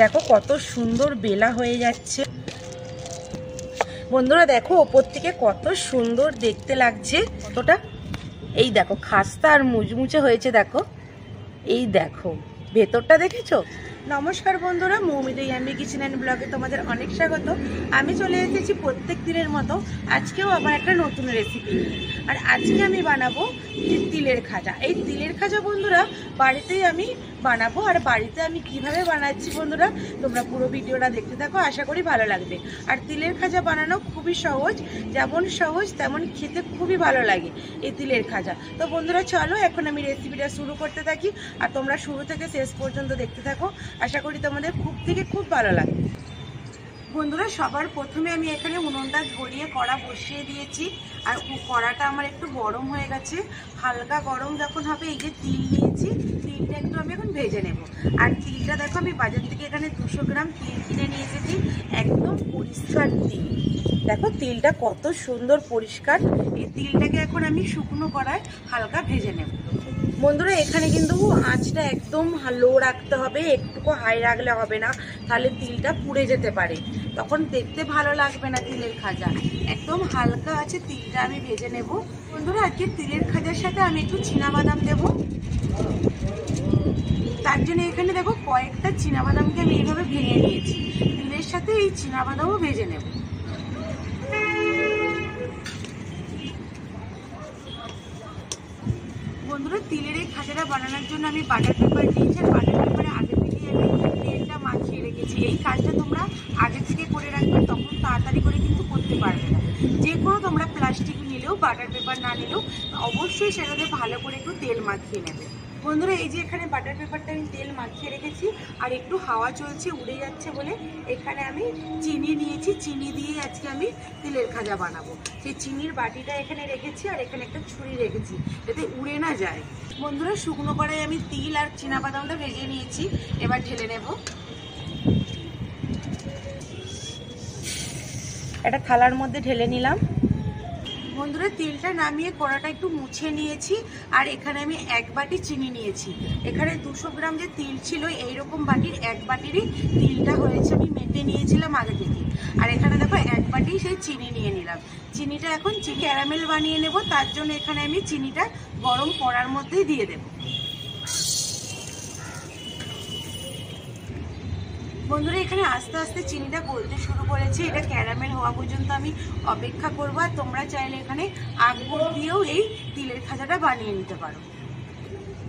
দেখো কত সুন্দর বেলা হয়ে যাচ্ছে বন্ধুরা। দেখো ওপর থেকে কত সুন্দর দেখতে লাগছে কতটা। এই দেখো খাস্তা আর মুচমুচে হয়েছে। দেখো এই দেখো ভেতরটা দেখেছো। নমস্কার বন্ধুরা, মৌমিতা ইয়াম্মি কিচেন অ্যান্ড ব্লগে তোমাদের অনেক স্বাগত। আমি চলে এসেছি প্রত্যেক দিনের মতো আজকেও আবার একটা নতুন রেসিপি নিয়ে। আর আজকে আমি বানাবো তিলের খাজা। এই তিলের খাজা বন্ধুরা বাড়িতেই আমি বানাবো। আর বাড়িতে আমি কিভাবে বানাচ্ছি বন্ধুরা তোমরা পুরো ভিডিওটা দেখতে থাকো, আশা করি ভালো লাগবে। আর তিলের খাজা বানানো খুবই সহজ, যেমন সহজ তেমন খেতে খুবই ভালো লাগে এই তিলের খাজা। তো বন্ধুরা চলো এখন আমি রেসিপিটা শুরু করতে থাকি, আর তোমরা শুরু থেকে শেষ পর্যন্ত দেখতে থাকো, আশা করি তোমাদের খুব ভালো লাগবে। বন্ধুরা সবার প্রথমে আমি এখানে উনুনটা ধরিয়ে কড়া বসিয়ে দিয়েছি। আর কড়াটা আমার একটু গরম হয়ে গেছে। হালকা গরম যখন হবে, এই যে তিল নিয়েছি, তিলটা একটু আমি এখন ভেজে নেব। আর তিলটা দেখো আমি বাজার থেকে এখানে 200 গ্রাম তিল কিনে নিয়ে এসেছি, একদম পরিষ্কার তিল। দেখো তিলটা কত সুন্দর পরিষ্কার। এই তিলটাকে এখন আমি শুকনো কড়ায় হালকা ভেজে নেব। বন্ধুরা এখানে কিন্তু আঁচটা একদম লো রাখতে হবে, একটুকু হাই রাখলে হবে না, তাহলে তিলটা পুড়ে যেতে পারে, তখন দেখতে ভালো লাগবে না তিলের খাজা। একদম হালকা আছে তিলটা আমি ভেজে নেব। বন্ধুরা আজকে তিলের খাজার সাথে আমি একটু চীনাবাদাম দেব। তার জন্য এখানে দেখো কয়েকটা চীনাবাদামকে আমি এইভাবে ভেঙে নিয়েছি। তিলের সাথে এই চীনাবাদামও ভেজে নেব। বন্ধুরা তিলের এই খাজাটা বানানোর জন্য আমি বাটার পেপার নিয়েছি। আর বাটার পেপারে আগে থেকে আমি তেলটা মাখিয়ে রেখেছি। এই কাজটা তোমরা আগে থেকে করে রাখবে, তখন তাড়াতাড়ি করে কিন্তু করতে পারবে না। যে কোনো তোমরা প্লাস্টিক নিলেও বাটার পেপার না নিলেও অবশ্যই সেটাতে ভালো করে একটু তেল মাখিয়ে নেবে। বন্ধুরা এই যে এখানে বাটার পেপারটা আমি তেল মাখিয়ে রেখেছি, আর একটু হাওয়া চলছে উড়ে যাচ্ছে বলে এখানে আমি চিনি নিয়েছি। চিনি দিয়ে আজকে আমি তিলের খাজা বানাবো। সেই চিনির বাটিটা এখানে রেখেছি, আর এখানে একটা ছুরি রেখেছি যাতে উড়ে না যায়। বন্ধুরা শুকনো কড়াই আমি তিল আর চীনাবাদামটা ভেজে নিয়েছি, এবার ঢেলে নেব। একটা থালার মধ্যে ঢেলে নিলাম। বন্ধুরা তিলটা নামিয়ে কড়াটা একটু মুছে নিয়েছি। আর এখানে আমি 1 বাটি চিনি নিয়েছি। এখানে 200 গ্রাম যে তিল ছিল এইরকম বাটির 1 বাটিরই তিলটা হয়েছে, আমি মেপে নিয়েছিলাম আগে থেকে। আর এখানে দেখো 1 বাটি সেই চিনি নিয়ে নিলাম। চিনিটা এখন ক্যারামেল বানিয়ে নেব, তার জন্য এখানে আমি চিনিটা গরম কড়ার মধ্যেই দিয়ে দেব। বন্ধুরা এখানে আস্তে আস্তে চিনিটা গলতে শুরু করেছে। এটা ক্যারামেল হওয়া পর্যন্ত আমি অপেক্ষা করবো। আর তোমরা চাইলে এখানে আগ গুড় দিয়েও এই তিলের খাজাটা বানিয়ে নিতে পারো।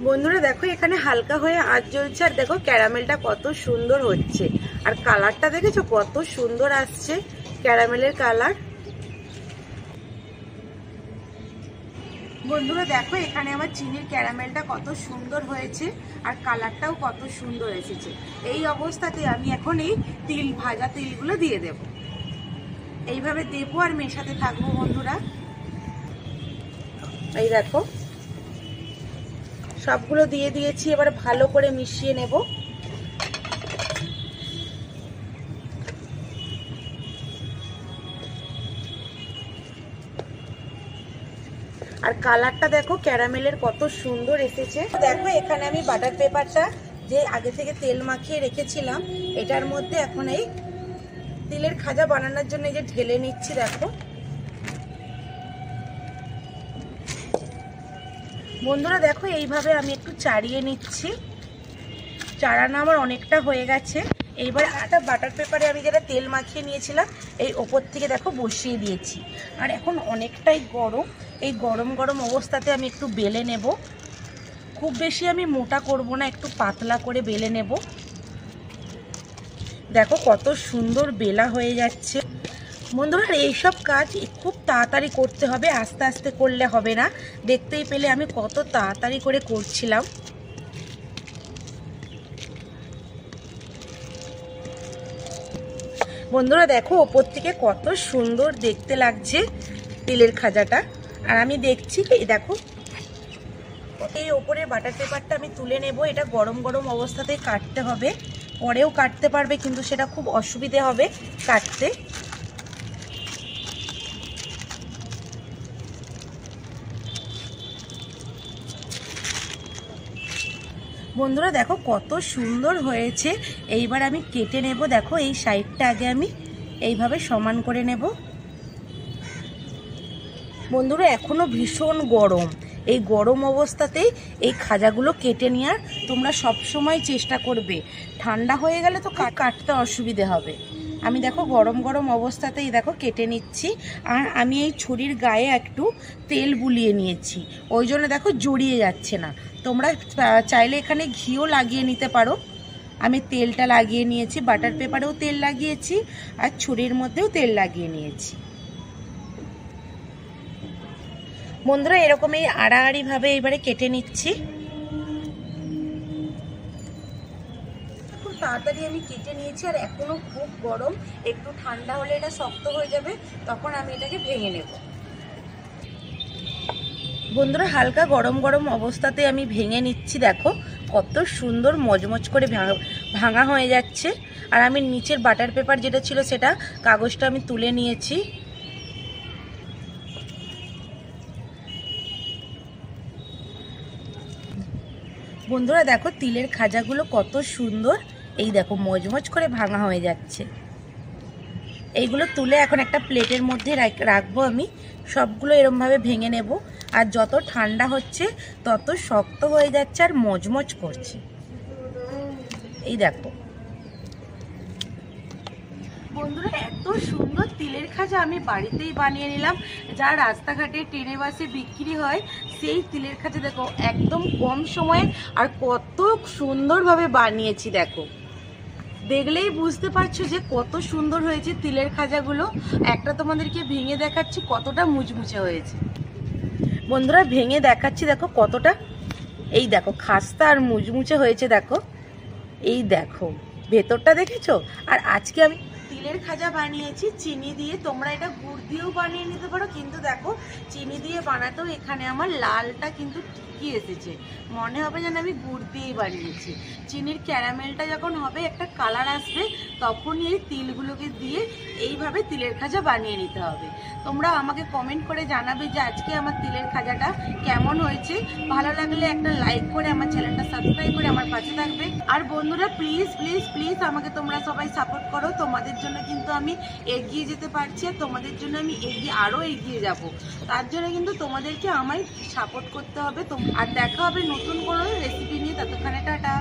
বন্ধুরা দেখো এখানে হালকা হয়ে আঁচ জ্বলছে, আর দেখো ক্যারামেলটা কত সুন্দর হচ্ছে। আর কালারটা দেখেছো কত সুন্দর আসছে ক্যারামেলের কালার। বন্ধুরা দেখো এখানে আমার চিনির ক্যারামেলটা কত সুন্দর হয়েছে, আর কালারটাও কত সুন্দর এসেছে। এই অবস্থাতে আমি এখন এই তিল ভাজা তিলগুলো দিয়ে দেব। এইভাবে দেবো আর মেশাতে থাকবো বন্ধুরা। এই দেখো সবগুলো দিয়ে দিয়েছি, এবার ভালো করে মিশিয়ে নেব। আর কালারটা দেখো ক্যারামেলের কত সুন্দর এসেছে। দেখো এখানে আমি বাটার পেপারটা যে আগে থেকে তেল মাখিয়ে রেখেছিলাম এটার মধ্যে এখন এই তিলের খাজা বানানোর জন্য যে ঢেলে নিচ্ছি। দেখো বন্ধুরা দেখো এইভাবে আমি একটু চাড়িয়ে নিচ্ছি। চাড়ানো আমার অনেকটা হয়ে গেছে। এইবার একটা বাটার পেপারে আমি যেটা তেল মাখিয়ে নিয়েছিলাম এই ওপর থেকে দেখো বসিয়ে দিয়েছি। আর এখন অনেকটাই গরম, এই গরম গরম অবস্থাতে আমি একটু বেলে নেব। খুব বেশি আমি মোটা করব না, একটু পাতলা করে বেলে নেব। দেখো কত সুন্দর বেলা হয়ে যাচ্ছে। বন্ধুরা এইসব কাজ খুব তাড়াতাড়ি করতে হবে, আস্তে আস্তে করলে হবে না। দেখতেই পেলে আমি কত তাড়াতাড়ি করে করছিলাম। বন্ধুরা দেখো ওপর থেকে কত সুন্দর দেখতে লাগছে তিলের খাজাটা। আর আমি দেখছি এই দেখো এই ওপরের বাটার পেপারটা আমি তুলে নেব। এটা গরম গরম অবস্থাতেই কাটতে হবে, পরেও কাটতে পারবে কিন্তু সেটা খুব অসুবিধে হবে কাটতে। বন্ধুরা দেখো কত সুন্দর হয়েছে। এইবার আমি কেটে নেব। দেখো এই সাইডটা আগে আমি এইভাবে সমান করে নেব। বন্ধুরা এখনো ভীষণ গরম, এই গরম অবস্থাতেই এই খাজাগুলো কেটে নেওয়ার তোমরা সব সময় চেষ্টা করবে। ঠান্ডা হয়ে গেলে তো কাটতে অসুবিধে হবে। আমি দেখো গরম গরম অবস্থাতেই দেখো কেটে নিচ্ছি। আর আমি এই ছুরির গায়ে একটু তেল বুলিয়ে নিয়েছি, ওই জন্য দেখো জড়িয়ে যাচ্ছে না। তোমরা চাইলে এখানে ঘিও লাগিয়ে নিতে পারো। আমি তেলটা লাগিয়ে নিয়েছি, বাটার পেপারেও তেল লাগিয়েছি আর ছুরির মধ্যেও তেল লাগিয়ে নিয়েছি। বন্ধুরা এরকমই আড়াআড়ি ভাবে এবারে কেটে নিচ্ছি। খুব তাড়াতাড়ি আমি কেটে নিয়েছি, আর এখনো খুব গরম। একটু ঠান্ডা হলে এটা শক্ত হয়ে যাবে, তখন আমি এটাকে ভেঙে নেব। বন্ধুরা হালকা গরম গরম অবস্থাতে আমি ভেঙে নিচ্ছি। দেখো কত সুন্দর মজমজ করে ভাঙা হয়ে যাচ্ছে। আর আমি নিচের বাটার পেপার যেটা ছিল সেটা কাগজটা আমি তুলে নিয়েছি। বন্ধুরা দেখো তিলের খাজাগুলো কত সুন্দর, এই দেখো মজমজ করে ভাঙা হয়ে যাচ্ছে। এইগুলো তুলে এখন একটা প্লেটের মধ্যে রাখবো। আমি সবগুলো এরমভাবে ভেঙে নেব। আর যত ঠান্ডা হচ্ছে তত শক্ত হয়ে যাচ্ছে আর মজমজ করছে। এই দেখো বন্ধুরা এত সুন্দর তিলের খাজা আমি বাড়িতেই বানিয়ে নিলাম। যা রাস্তাঘাটে ট্রেনে বাসে বিক্রি হয় সেই তিলের খাজা দেখো একদম কম সময়ে আর কত সুন্দরভাবে বানিয়েছি। দেখো দেখলেই বুঝতে পারছো যে কত সুন্দর হয়েছে তিলের খাজাগুলো। একটা তোমাদেরকে ভেঙে দেখাচ্ছি কতটা মুচমুচে হয়েছে। বন্ধুরা ভেঙে দেখাচ্ছি দেখো কতটা, এই দেখো খাস্তা আর মুচমুচে হয়েছে। দেখো এই দেখো ভেতরটা দেখেছো। আর আজকে আমি তিলের খাজা বানিয়েছি চিনি দিয়ে, তোমরা এটা গুড় দিয়েও বানিয়ে নিতে পারো, কিন্তু দেখো চিনি দিয়ে বানাতেও এখানে আমার লালটা কিন্তু ঠিকই এসেছে। মনে হবে যেন আমি গুড় দিয়েই বানিয়েছি। চিনির ক্যারামেলটা যখন হবে একটা কালার আসবে, তখনই এই তিলগুলোকে দিয়ে এইভাবে তিলের খাজা বানিয়ে নিতে হবে। তোমরা আমাকে কমেন্ট করে জানাবে যে আজকে আমার তিলের খাজাটা কেমন হয়েছে। ভালো লাগলে একটা লাইক করে আমার চ্যানেলটা সাবস্ক্রাইব করে আমার পাশে থাকবে। আর বন্ধুরা প্লিজ প্লিজ প্লিজ আমাকে তোমরা সবাই সাপোর্ট করো। তোমাদের জন্য কিন্তু আমি এগিয়ে যেতে পারছি, আর তোমাদের জন্য আমি আরও এগিয়ে যাব। তার জন্য কিন্তু তোমাদেরকে আমায় সাপোর্ট করতে হবে। আর দেখা হবে নতুন কোনো রেসিপি নিয়ে। ততক্ষণে টাটা।